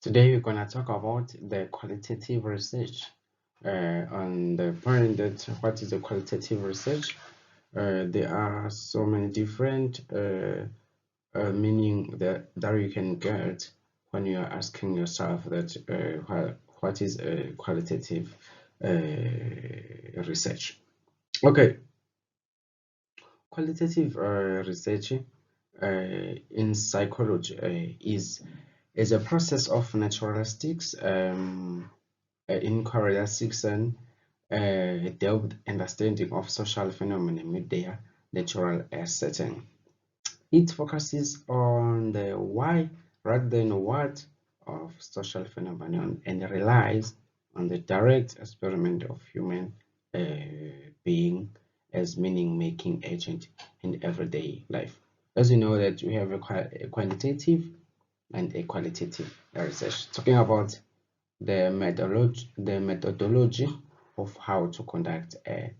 Today we're going to talk about the qualitative research on the point that what is the qualitative research. There are so many different meaning that you can get when you are asking yourself that what is a qualitative research. Okay, qualitative research in psychology is a process of naturalistics inquiry seeks an depth understanding of social phenomena with their natural setting. It focuses on the why rather than what of social phenomenon and relies on the direct experiment of human being as meaning-making agent in everyday life. As you know that we have a quantitative and a qualitative research. Talking about the methodology of how to conduct a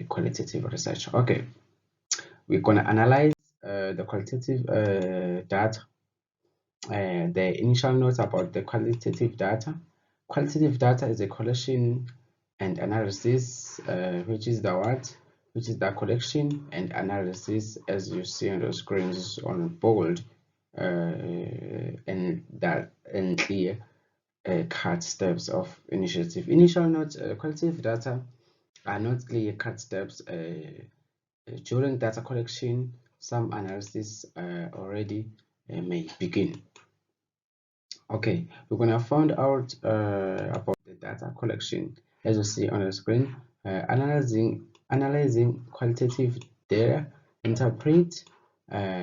qualitative research. Okay, we're gonna analyze the qualitative data. The initial notes about the qualitative data. Qualitative data is a collection and analysis, which is the what? Which is the collection and analysis, as you see on the screens on bold, and clear cut steps of initiative. Initial notes, qualitative data are not clear cut steps. During data collection, some analysis already may begin. Okay, we're gonna find out about the data collection. As you see on the screen, analyzing qualitative data, interpret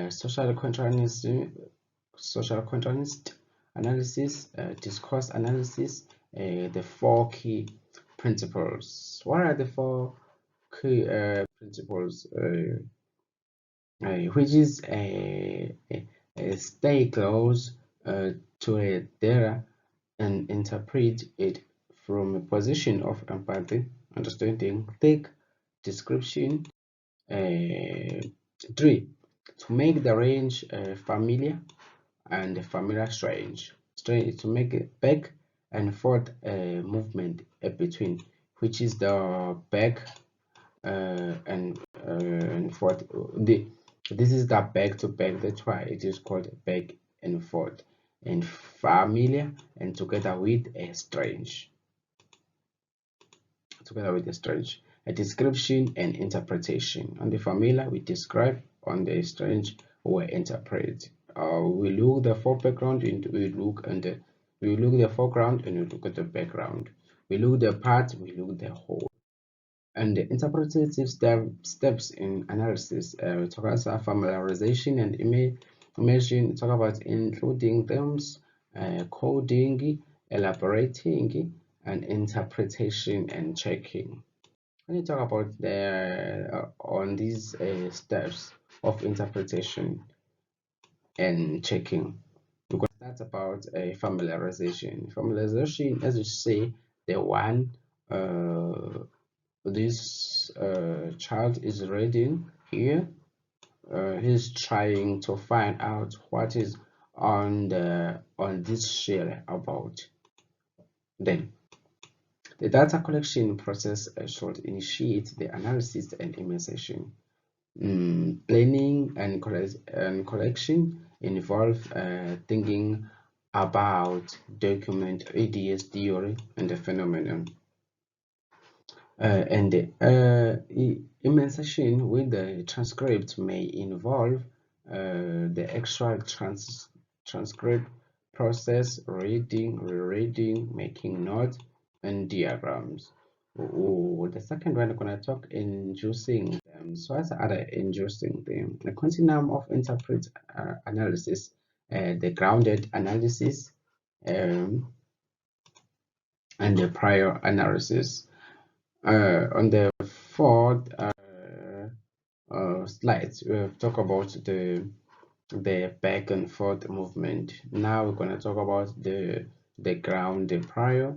social contrast analysis, discourse analysis, the four key principles. What are the four key principles? Which is stay close to a data and interpret it from a position of empathy, understanding, take description. 3. To make the range familiar and familiar strange. Strange to make it back and forth movement between, which is the back and forth. This is the back to back. That's why it is called back and forth, and familiar and together with a strange. Together with a strange, a description and interpretation. On the familiar, we describe; on the strange, we interpret. We look the foreground and we look the foreground and we look at the background. We look the part, we look the whole. And the interpretative steps in analysis, we talk about familiarization and imaging, talk about including terms, coding, elaborating, and interpretation and checking. When you talk about the on these steps of interpretation and checking, we're going to start about a familiarization. Familiarization, as you say, the one this child is reading here. He's trying to find out what is on this share about. Then the data collection process should initiate the analysis and immersion. Planning and collection involve thinking about document ideas, theory, and the phenomenon. And the immersion with the transcript may involve the actual transcript process, reading, rereading, making notes, and diagrams. The second one, I'm going to talk inducing them. So, what are the inducing them? The continuum of interpret analysis, the grounded analysis, and the prior analysis. On the fourth slides, we'll talk about the back and forth movement. Now we're going to talk about the ground, the prior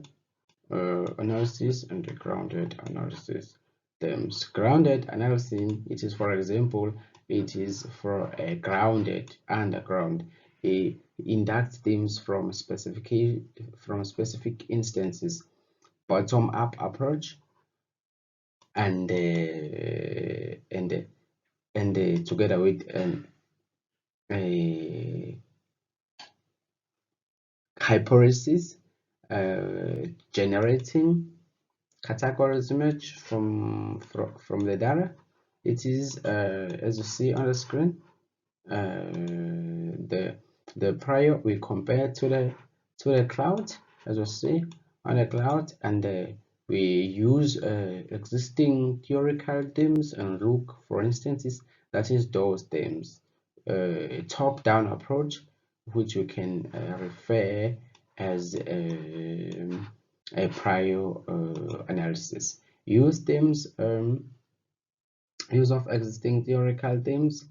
analysis and the grounded analysis. The grounded analysis, it is, for example, it is for a grounded underground. induct themes from specific instances, bottom-up approach, and together with a hypothesis, generating categories image from the data. It is as you see on the screen, the prior we compare to the cloud, as you see on the cloud, and we use existing theoretical themes and look for instances that is those themes. A top-down approach, which you can refer as a prior analysis. Use themes, use of existing theoretical themes.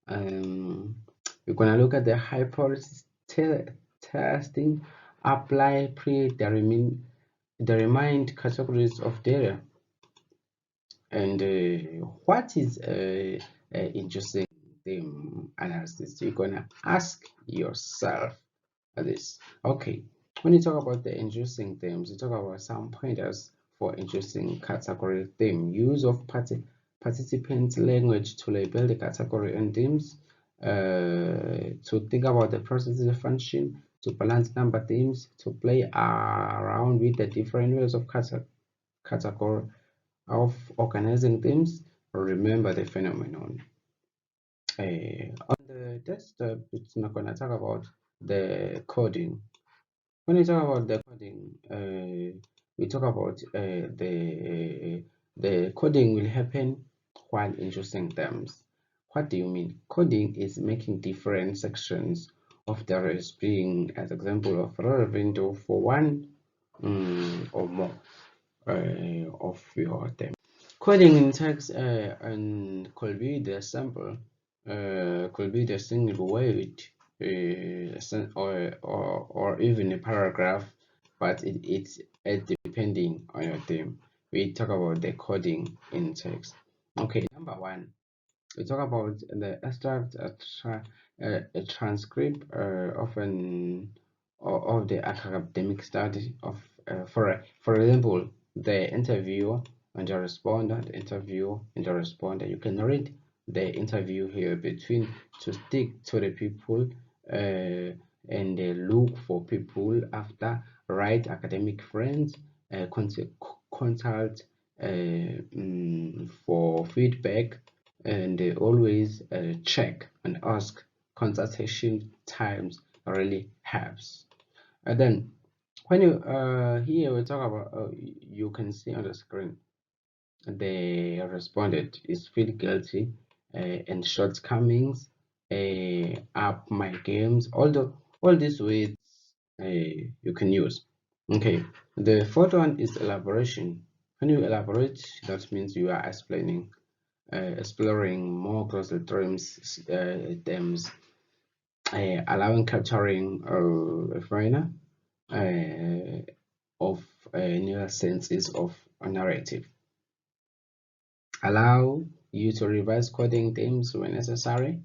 We're gonna look at the hypothesis testing, apply predetermined categories of data, and what is interesting theme analysis. You're gonna ask yourself this. Okay, when you talk about the interesting themes, you talk about some pointers for interesting category theme. Use of participant language to label the category and themes, to think about the processes function, to balance number themes, to play around with the different ways of category of organizing themes. Remember the phenomenon. On the desktop, it's not going to talk about the coding. When we talk about the coding, we talk about the coding will happen while interesting terms. What do you mean? Coding is making different sections of the arrays being as example of relevant for one or more of your term. Coding in text and could be the sample, could be the single word, or even a paragraph, but it's depending on your theme. We talk about the coding in text. Okay, number one, we talk about the abstract, a transcript of the academic study of, for example, the interview and the respondent, interview and the respondent. You can read the interview here between to stick to the people and look for people after, write academic friends, consult for feedback, and always check and ask. Consultation times really helps. And then when you here we talk about, you can see on the screen they responded is feel guilty and shortcomings, up my games, all these ways you can use. Okay, the fourth one is elaboration. When you elaborate, that means you are explaining, exploring more closer terms, allowing capturing a foreigner of new senses of a narrative. Allow you to revise coding themes when necessary.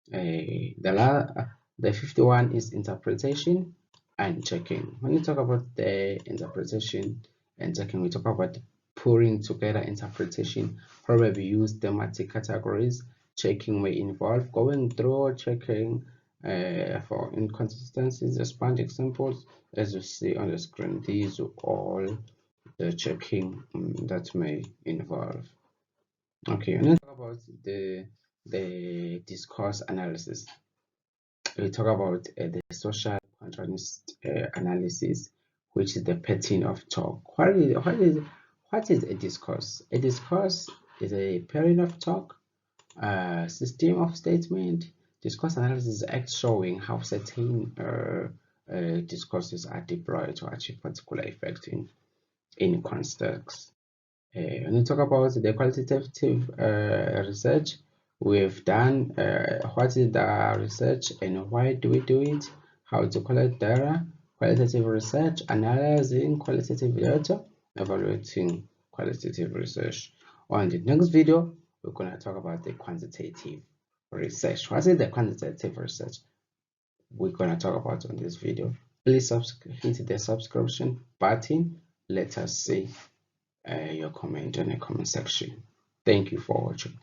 The fifth one is interpretation and checking. When you talk about the interpretation and checking, we talk about putting together interpretation. Probably use thematic categories. Checking may involve going through checking for inconsistencies, expand examples, as you see on the screen. These are all the checking that may involve. Okay, let's talk about the discourse analysis. We talk about the social contrast analysis, which is the pattern of talk. What is a discourse? A discourse is a pattern of talk, system of statement. Discourse analysis is act showing how certain discourses are deployed to achieve particular effect in context. When we talk about the qualitative research, we've done what is the research and why do we do it, how to collect data, qualitative research, analyzing qualitative data, evaluating qualitative research. On the next video, we're going to talk about the quantitative research. What is the quantitative research? we're gonna talk about on this video. Please hit the subscription button. Let us see your comment in the comment section. Thank you for watching.